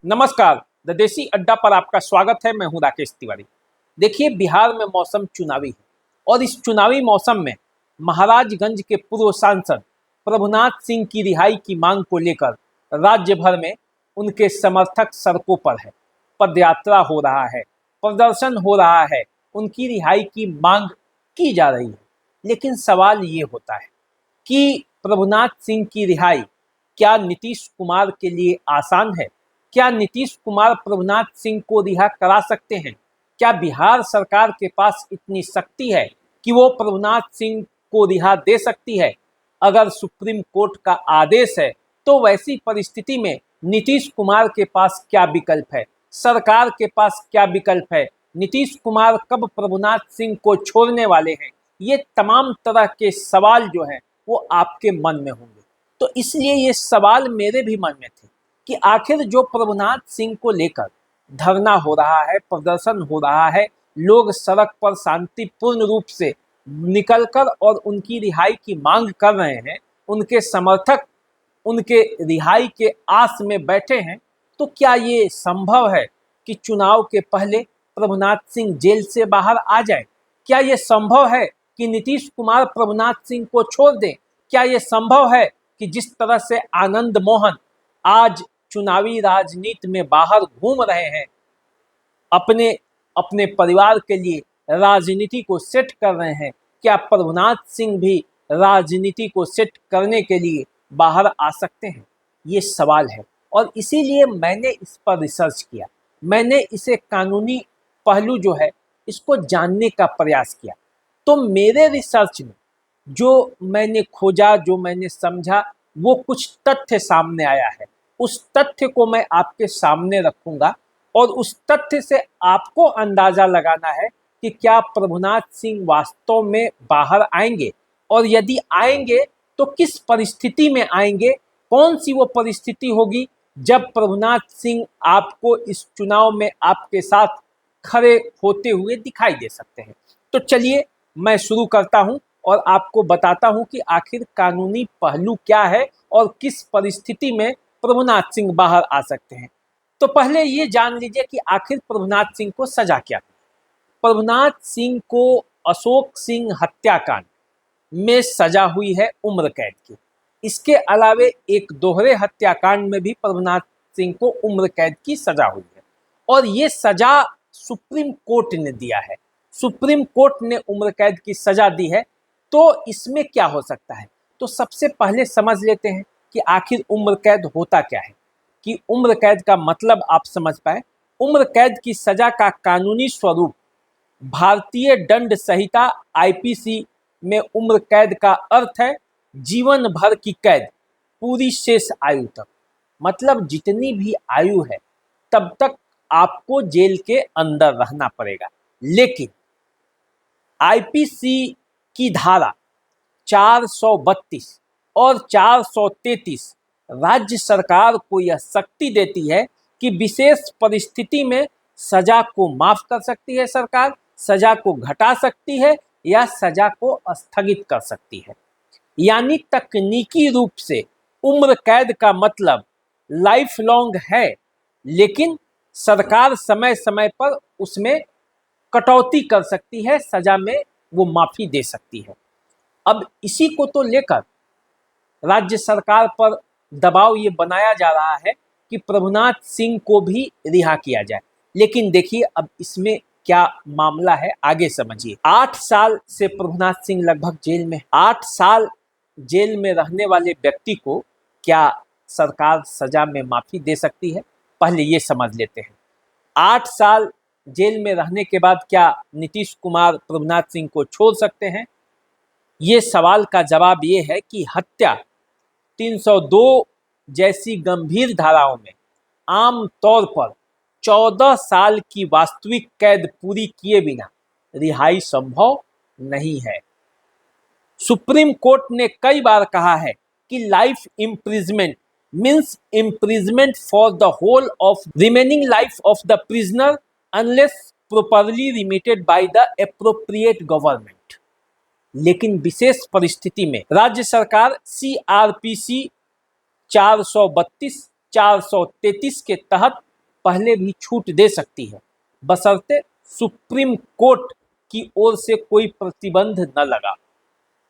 नमस्कार, द देसी अड्डा पर आपका स्वागत है। मैं हूं राकेश तिवारी। देखिए, बिहार में मौसम चुनावी है और इस चुनावी मौसम में महाराजगंज के पूर्व सांसद प्रभुनाथ सिंह की रिहाई की मांग को लेकर राज्य भर में उनके समर्थक सड़कों पर है। पदयात्रा हो रहा है, प्रदर्शन हो रहा है, उनकी रिहाई की मांग की जा रही है। लेकिन सवाल ये होता है कि प्रभुनाथ सिंह की रिहाई क्या नीतीश कुमार के लिए आसान है? क्या नीतीश कुमार प्रभुनाथ सिंह को रिहा करा सकते हैं? क्या बिहार सरकार के पास इतनी शक्ति है कि वो प्रभुनाथ सिंह को रिहा दे सकती है? अगर सुप्रीम कोर्ट का आदेश है तो वैसी परिस्थिति में नीतीश कुमार के पास क्या विकल्प है? सरकार के पास क्या विकल्प है? नीतीश कुमार कब प्रभुनाथ सिंह को छोड़ने वाले हैं? ये तमाम तरह के सवाल जो हैं वो आपके मन में होंगे। तो इसलिए ये सवाल मेरे भी मन में थे कि आखिर जो प्रभुनाथ सिंह को लेकर धरना हो रहा है, प्रदर्शन हो रहा है, लोग सड़क पर शांतिपूर्ण रूप से निकलकर और उनकी रिहाई की मांग कर रहे हैं, उनके समर्थक उनके रिहाई के आस में बैठे हैं, तो क्या ये संभव है कि चुनाव के पहले प्रभुनाथ सिंह जेल से बाहर आ जाए? क्या ये संभव है कि नीतीश कुमार प्रभुनाथ सिंह को छोड़ दें? क्या ये संभव है कि जिस तरह से आनंद मोहन आज चुनावी राजनीति में बाहर घूम रहे हैं, अपने अपने परिवार के लिए राजनीति को सेट कर रहे हैं, क्या प्रभुनाथ सिंह भी राजनीति को सेट करने के लिए बाहर आ सकते हैं? ये सवाल है और इसीलिए मैंने इस पर रिसर्च किया। मैंने इसे कानूनी पहलू जो है इसको जानने का प्रयास किया। तो मेरे रिसर्च में जो मैंने खोजा, जो मैंने समझा, वो कुछ तथ्य सामने आया है। उस तथ्य को मैं आपके सामने रखूंगा और उस तथ्य से आपको अंदाजा लगाना है कि क्या प्रभुनाथ सिंह वास्तव में बाहर आएंगे और यदि आएंगे तो किस परिस्थिति में आएंगे, कौन सी वो परिस्थिति होगी जब प्रभुनाथ सिंह आपको इस चुनाव में आपके साथ खड़े होते हुए दिखाई दे सकते हैं। तो चलिए मैं शुरू करता हूं और आपको बताता हूं कि आखिर कानूनी पहलू क्या है और किस परिस्थिति में प्रभुनाथ सिंह बाहर आ सकते हैं। तो पहले ये जान लीजिए कि आखिर प्रभुनाथ सिंह को सजा क्या है। प्रभुनाथ सिंह को अशोक सिंह हत्याकांड में सजा हुई है उम्र कैद की। इसके अलावे एक दोहरे हत्याकांड में भी प्रभुनाथ सिंह को उम्र कैद की सजा हुई है और ये सजा सुप्रीम कोर्ट ने दिया है। सुप्रीम कोर्ट ने उम्र कैद की सजा दी है। तो इसमें क्या हो सकता है? तो सबसे पहले समझ लेते हैं कि आखिर उम्र कैद होता क्या है, कि उम्र कैद का मतलब आप समझ पाए। उम्र कैद की सजा का कानूनी स्वरूप भारतीय दंड संहिता आईपीसी में उम्र कैद का अर्थ है जीवन भर की कैद पूरी शेष आयु तक। मतलब जितनी भी आयु है तब तक आपको जेल के अंदर रहना पड़ेगा। लेकिन आईपीसी की धारा 432 और 433 राज्य सरकार को यह शक्ति देती है कि विशेष परिस्थिति में सजा को माफ कर सकती है सरकार, सजा को घटा सकती है या सजा को स्थगित कर सकती है। यानी तकनीकी रूप से उम्र कैद का मतलब लाइफ लॉन्ग है, लेकिन सरकार समय समय पर उसमें कटौती कर सकती है, सजा में वो माफी दे सकती है। अब इसी को तो लेकर राज्य सरकार पर दबाव ये बनाया जा रहा है कि प्रभुनाथ सिंह को भी रिहा किया जाए। लेकिन देखिए अब इसमें क्या मामला है, आगे समझिए। 8 साल से प्रभुनाथ सिंह लगभग जेल में। 8 साल जेल में रहने वाले व्यक्ति को क्या सरकार सजा में माफी दे सकती है? पहले ये समझ लेते हैं। 8 साल जेल में रहने के बाद क्या नीतीश कुमार प्रभुनाथ सिंह को छोड़ सकते हैं? ये सवाल का जवाब ये है कि हत्या 302 जैसी गंभीर धाराओं में आम तौर पर 14 साल की वास्तविक कैद पूरी किए बिना रिहाई संभव नहीं है। सुप्रीम कोर्ट ने कई बार कहा है कि life imprisonment means imprisonment for the whole of remaining life of the prisoner unless properly remitted by the appropriate government. लेकिन विशेष परिस्थिति में राज्य सरकार सीआरपीसी 432, 433 के तहत पहले भी छूट दे सकती है, बशर्ते सुप्रीम कोर्ट की ओर से कोई प्रतिबंध न लगा।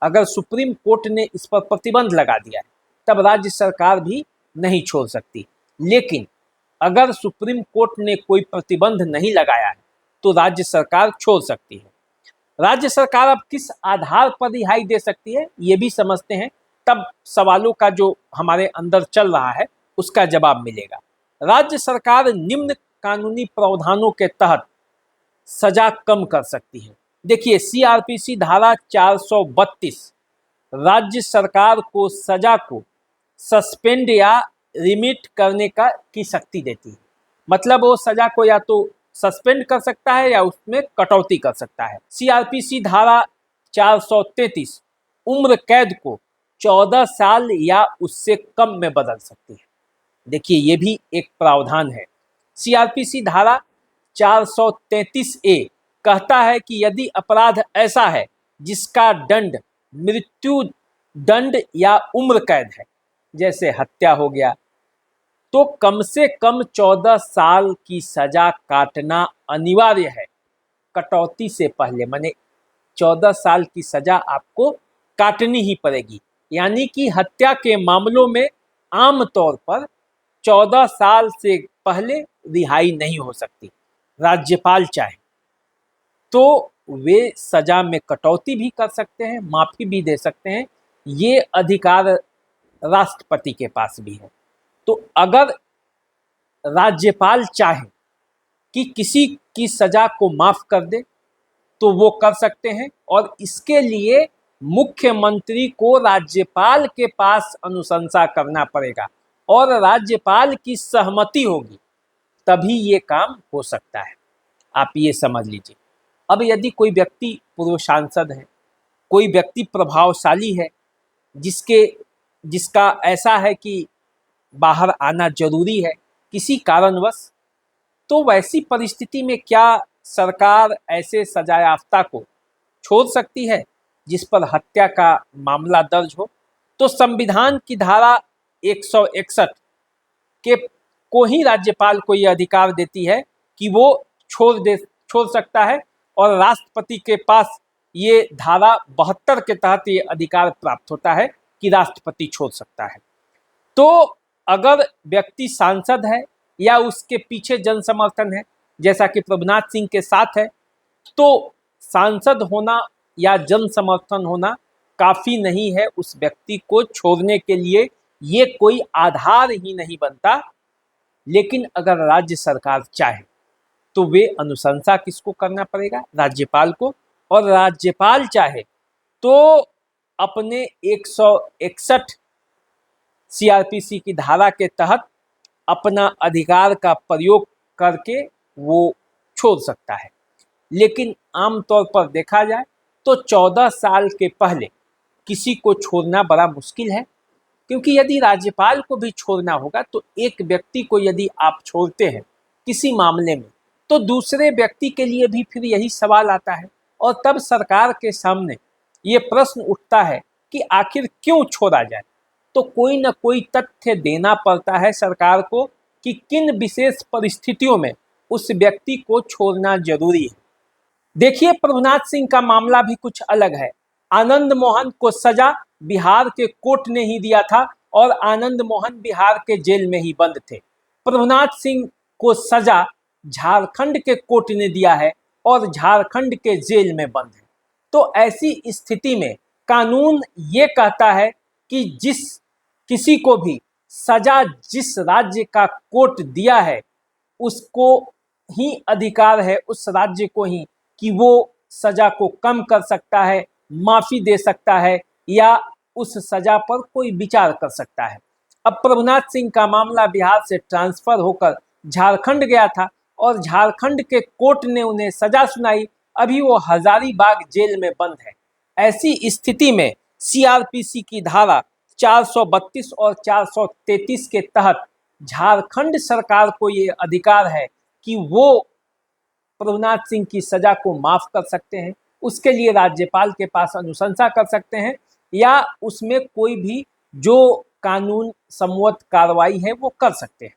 अगर सुप्रीम कोर्ट ने इस पर प्रतिबंध लगा दिया है तब राज्य सरकार भी नहीं छोड़ सकती। लेकिन अगर सुप्रीम कोर्ट ने कोई प्रतिबंध नहीं लगाया है तो राज्य सरकार छोड़ सकती है। राज्य सरकार अब किस आधार पर रिहाई दे सकती है ये भी समझते हैं, तब सवालों का जो हमारे अंदर चल रहा है उसका जवाब मिलेगा। राज्य सरकार निम्न कानूनी प्रावधानों के तहत सजा कम कर सकती है। देखिए, सीआरपीसी धारा 432 राज्य सरकार को सजा को सस्पेंड या रिमिट करने की शक्ति देती है। मतलब वो सजा को या तो सस्पेंड कर सकता है या उसमें कटौती कर सकता है। सीआरपीसी धारा 433 उम्र कैद को 14 साल या उससे कम में बदल सकती है। देखिए, ये भी एक प्रावधान है। सीआरपीसी धारा 433A कहता है कि यदि अपराध ऐसा है जिसका दंड मृत्यु दंड या उम्र कैद है, जैसे हत्या हो गया, तो कम से कम 14 साल की सजा काटना अनिवार्य है कटौती से पहले। माने 14 साल की सजा आपको काटनी ही पड़ेगी। यानी कि हत्या के मामलों में आमतौर पर 14 साल से पहले रिहाई नहीं हो सकती। राज्यपाल चाहे तो वे सजा में कटौती भी कर सकते हैं, माफी भी दे सकते हैं। ये अधिकार राष्ट्रपति के पास भी है। तो अगर राज्यपाल चाहे कि किसी की सजा को माफ कर दे तो वो कर सकते हैं, और इसके लिए मुख्यमंत्री को राज्यपाल के पास अनुशंसा करना पड़ेगा और राज्यपाल की सहमति होगी तभी ये काम हो सकता है। आप ये समझ लीजिए। अब यदि कोई व्यक्ति पूर्व सांसद है, कोई व्यक्ति प्रभावशाली है, जिसका ऐसा है कि बाहर आना जरूरी है किसी कारणवश, तो वैसी परिस्थिति में क्या सरकार ऐसे सजायाफ्ता को छोड़ सकती है जिस पर हत्या का मामला दर्ज हो? तो संविधान की धारा 161 के को ही राज्यपाल को यह अधिकार देती है कि वो छोड़ सकता है, और राष्ट्रपति के पास ये धारा 72 के तहत ये अधिकार प्राप्त होता है कि राष्ट्रपति छोड़ सकता है। तो अगर व्यक्ति सांसद है या उसके पीछे जन समर्थन है, जैसा कि प्रभुनाथ सिंह के साथ है, तो सांसद होना या जन समर्थन होना काफ़ी नहीं है उस व्यक्ति को छोड़ने के लिए। ये कोई आधार ही नहीं बनता। लेकिन अगर राज्य सरकार चाहे तो वे अनुशंसा किसको करना पड़ेगा? राज्यपाल को। और राज्यपाल चाहे तो अपने 161 सीआरपीसी की धारा के तहत अपना अधिकार का प्रयोग करके वो छोड़ सकता है। लेकिन आमतौर पर देखा जाए तो 14 साल के पहले किसी को छोड़ना बड़ा मुश्किल है, क्योंकि यदि राज्यपाल को भी छोड़ना होगा तो एक व्यक्ति को यदि आप छोड़ते हैं किसी मामले में तो दूसरे व्यक्ति के लिए भी फिर यही सवाल आता है, और तब सरकार के सामने ये प्रश्न उठता है कि आखिर क्यों छोड़ा जाए। तो कोई न कोई तथ्य देना पड़ता है सरकार को कि किन विशेष परिस्थितियों में उस व्यक्ति को छोड़ना जरूरी है। देखिए, प्रभुनाथ सिंह का मामला भी कुछ अलग है। आनंद मोहन को सजा बिहार के कोर्ट ने ही दिया था और आनंद मोहन बिहार के जेल में ही बंद थे। प्रभुनाथ सिंह को सजा झारखंड के कोर्ट ने दिया है और झारखंड के जेल में बंद है। तो ऐसी स्थिति में कानून ये कहता है कि किसी को भी सजा जिस राज्य का कोर्ट दिया है उसको ही अधिकार है, उस राज्य को ही, कि वो सजा को कम कर सकता है, माफी दे सकता है या उस सजा पर कोई विचार कर सकता है। अब प्रभुनाथ सिंह का मामला बिहार से ट्रांसफर होकर झारखंड गया था और झारखंड के कोर्ट ने उन्हें सजा सुनाई। अभी वो हजारीबाग जेल में बंद है। ऐसी स्थिति में सीआरपीसी की धारा 432 और 433 के तहत झारखंड सरकार को ये अधिकार है कि वो प्रभुनाथ सिंह की सजा को माफ कर सकते हैं। उसके लिए राज्यपाल के पास अनुशंसा कर सकते हैं या उसमें कोई भी जो कानून सम्मत कार्रवाई है वो कर सकते हैं।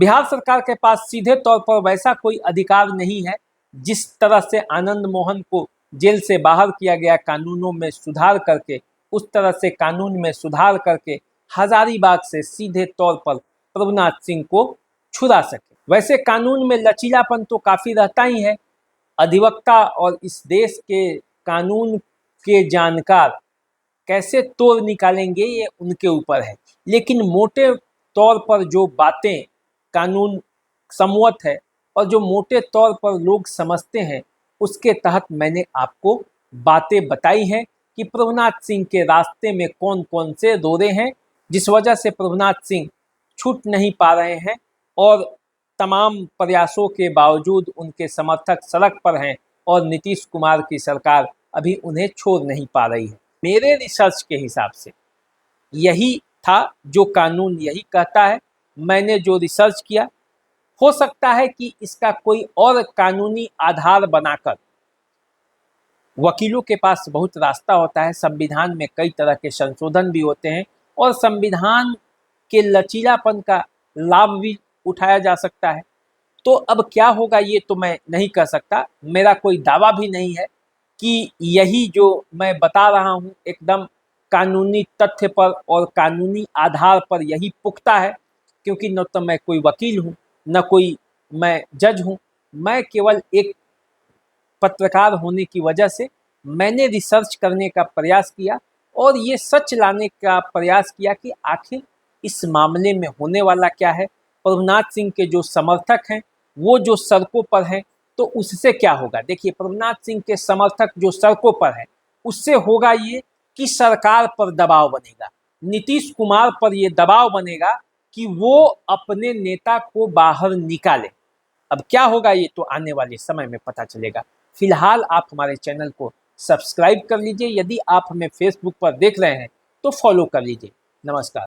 बिहार सरकार के पास सीधे तौर पर वैसा कोई अधिकार नहीं है जिस तरह से आनंद मोहन को जेल से बाहर किया गया, कानूनों में सुधार करके, उस तरह से कानून में सुधार करके हजारीबाग से सीधे तौर पर प्रभुनाथ सिंह को छुड़ा सके। वैसे कानून में लचीलापन तो काफ़ी रहता ही है। अधिवक्ता और इस देश के कानून के जानकार कैसे तोड़ निकालेंगे ये उनके ऊपर है, लेकिन मोटे तौर पर जो बातें कानून सम्मत है और जो मोटे तौर पर लोग समझते हैं उसके तहत मैंने आपको बातें बताई हैं कि प्रभुनाथ सिंह के रास्ते में कौन कौन से रोड़े हैं जिस वजह से प्रभुनाथ सिंह छूट नहीं पा रहे हैं और तमाम प्रयासों के बावजूद उनके समर्थक सड़क पर हैं और नीतीश कुमार की सरकार अभी उन्हें छोड़ नहीं पा रही है। मेरे रिसर्च के हिसाब से यही था जो कानून यही कहता है। मैंने जो रिसर्च किया, हो सकता है कि इसका कोई और कानूनी आधार बनाकर, वकीलों के पास बहुत रास्ता होता है, संविधान में कई तरह के संशोधन भी होते हैं और संविधान के लचीलापन का लाभ भी उठाया जा सकता है। तो अब क्या होगा ये तो मैं नहीं कह सकता, मेरा कोई दावा भी नहीं है कि यही जो मैं बता रहा हूँ एकदम कानूनी तथ्य पर और कानूनी आधार पर यही पुख्ता है, क्योंकि न तो मैं कोई वकील हूँ न कोई मैं जज हूँ। मैं केवल एक पत्रकार होने की वजह से मैंने रिसर्च करने का प्रयास किया और ये सच लाने का प्रयास किया कि आखिर इस मामले में होने वाला क्या है। प्रभुनाथ सिंह के जो समर्थक हैं वो जो सड़कों पर हैं तो उससे क्या होगा। देखिए, प्रभुनाथ सिंह के समर्थक जो सड़कों पर हैं उससे होगा ये कि सरकार पर दबाव बनेगा, नीतीश कुमार पर ये दबाव बनेगा कि वो अपने नेता को बाहर निकाले। अब क्या होगा ये तो आने वाले समय में पता चलेगा। फिलहाल आप हमारे चैनल को सब्सक्राइब कर लीजिए, यदि आप हमें फेसबुक पर देख रहे हैं तो फॉलो कर लीजिए। नमस्कार।